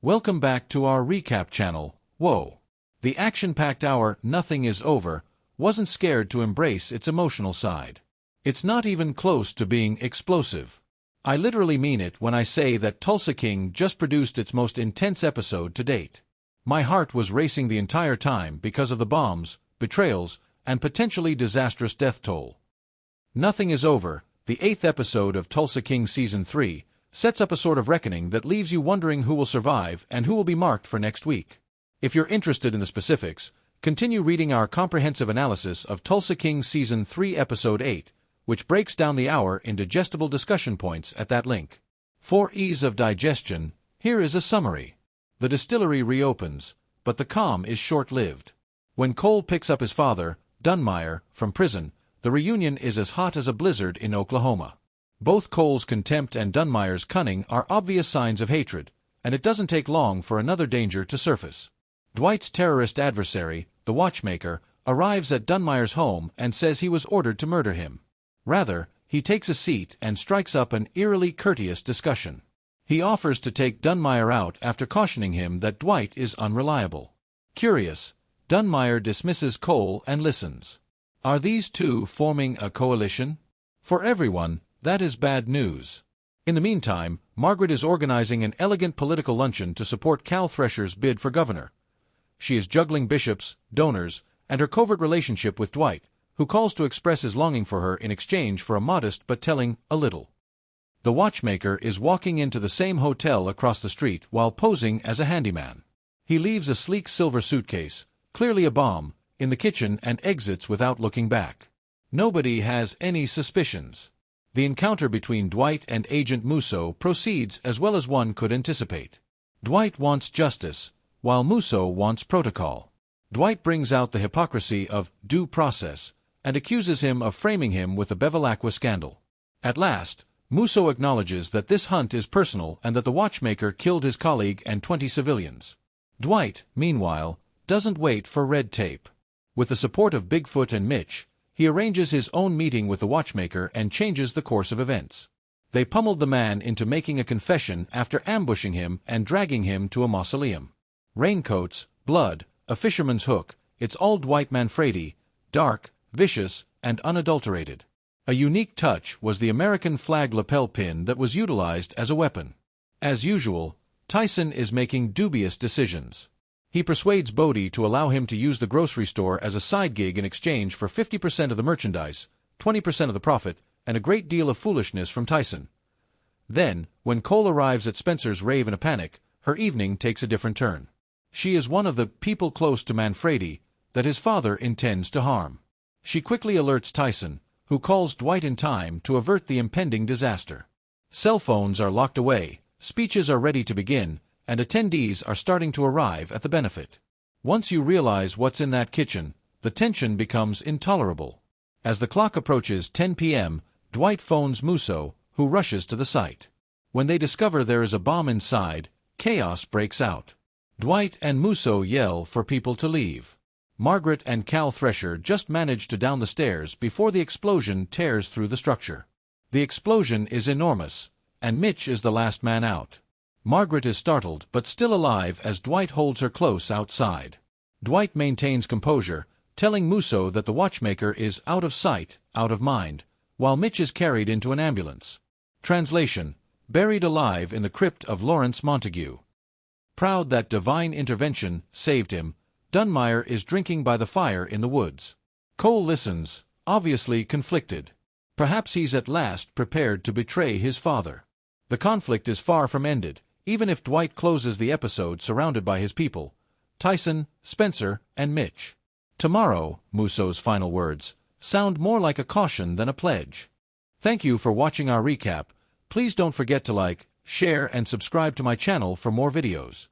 Welcome back to our recap channel. Whoa! The action-packed hour Nothing is Over wasn't scared to embrace its emotional side. It's not even close to being explosive. I literally mean it when I say that Tulsa King just produced its most intense episode to date. My heart was racing the entire time because of the bombs, betrayals, and potentially disastrous death toll. Nothing is Over, the 8th episode of Tulsa King Season 3, sets up a sort of reckoning that leaves you wondering who will survive and who will be marked for next week. If you're interested in the specifics, continue reading our comprehensive analysis of Tulsa King Season 3 Episode 8, which breaks down the hour in digestible discussion points at that link. For ease of digestion, here is a summary. The distillery reopens, but the calm is short-lived. When Cole picks up his father, Dunmire, from prison, the reunion is as hot as a blizzard in Oklahoma. Both Cole's contempt and Dunmire's cunning are obvious signs of hatred, and it doesn't take long for another danger to surface. Dwight's terrorist adversary, the Watchmaker, arrives at Dunmire's home and says he was ordered to murder him. Rather, he takes a seat and strikes up an eerily courteous discussion. He offers to take Dunmire out after cautioning him that Dwight is unreliable. Curious, Dunmire dismisses Cole and listens. Are these two forming a coalition? For everyone, that is bad news. In the meantime, Margaret is organizing an elegant political luncheon to support Cal Thresher's bid for governor. She is juggling bishops, donors, and her covert relationship with Dwight, who calls to express his longing for her in exchange for a modest but telling a little. The Watchmaker is walking into the same hotel across the street while posing as a handyman. He leaves a sleek silver suitcase, clearly a bomb, in the kitchen and exits without looking back. Nobody has any suspicions. The encounter between Dwight and Agent Musso proceeds as well as one could anticipate. Dwight wants justice, while Musso wants protocol. Dwight brings out the hypocrisy of due process and accuses him of framing him with the Bevilacqua scandal. At last, Musso acknowledges that this hunt is personal and that the Watchmaker killed his colleague and 20 civilians. Dwight, meanwhile, doesn't wait for red tape. With the support of Bigfoot and Mitch, he arranges his own meeting with the Watchmaker and changes the course of events. They pummeled the man into making a confession after ambushing him and dragging him to a mausoleum. Raincoats, blood, a fisherman's hook, it's all Dwight Manfredi, dark, vicious, and unadulterated. A unique touch was the American flag lapel pin that was utilized as a weapon. As usual, Tyson is making dubious decisions. He persuades Bodie to allow him to use the grocery store as a side gig in exchange for 50% of the merchandise, 20% of the profit, and a great deal of foolishness from Tyson. Then, when Cole arrives at Spencer's rave in a panic, her evening takes a different turn. She is one of the people close to Manfredi that his father intends to harm. She quickly alerts Tyson, who calls Dwight in time to avert the impending disaster. Cell phones are locked away, speeches are ready to begin, and attendees are starting to arrive at the benefit. Once you realize what's in that kitchen, the tension becomes intolerable. As the clock approaches 10 p.m., Dwight phones Musso, who rushes to the site. When they discover there is a bomb inside, chaos breaks out. Dwight and Musso yell for people to leave. Margaret and Cal Thresher just manage to down the stairs before the explosion tears through the structure. The explosion is enormous, and Mitch is the last man out. Margaret is startled but still alive as Dwight holds her close outside. Dwight maintains composure, telling Musso that the Watchmaker is out of sight, out of mind, while Mitch is carried into an ambulance. Translation: buried alive in the crypt of Lawrence Montague. Proud that divine intervention saved him, Dunmire is drinking by the fire in the woods. Cole listens, obviously conflicted. Perhaps he's at last prepared to betray his father. The conflict is far from ended, even if Dwight closes the episode surrounded by his people, Tyson, Spencer, and Mitch. Tomorrow, Musso's final words, sound more like a caution than a pledge. Thank you for watching our recap. Please don't forget to like, share, and subscribe to my channel for more videos.